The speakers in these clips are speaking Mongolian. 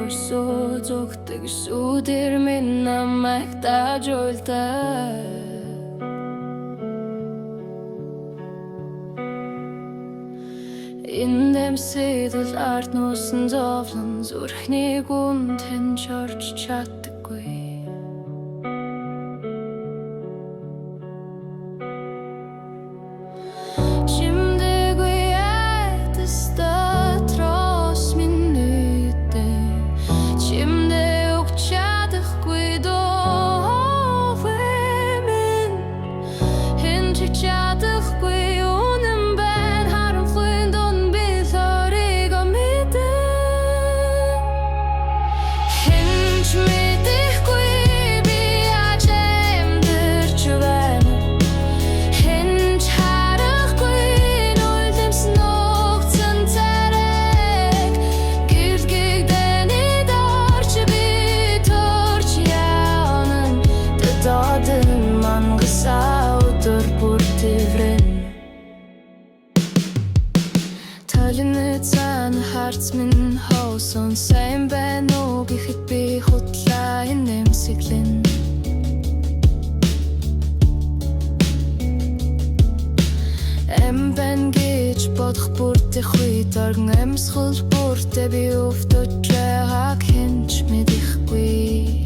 орсоо зүгтэг шүүдэр минь намайг тааж уйлдаа. Эндэм сэтэл арт нуусан зовлон зүрхний гүн тэнч орж чаддаггүй. Талины цаана харц минь хоосон сайн байна уу гэхэд би хутлаа энэ эмсэглэн. Эмбэн гэж бодох бүрдэх үед оргон амьсгал бүртээ би өвдөж байгааг хинч мэдэхгүй.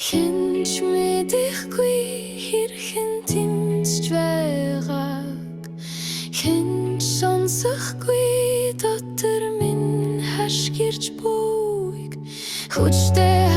Хинч мэдэхгүй хэрхэн тэмцэж байгааг, хинч сонсохгүй дотор минь хаш гэрч буйг хүчтэй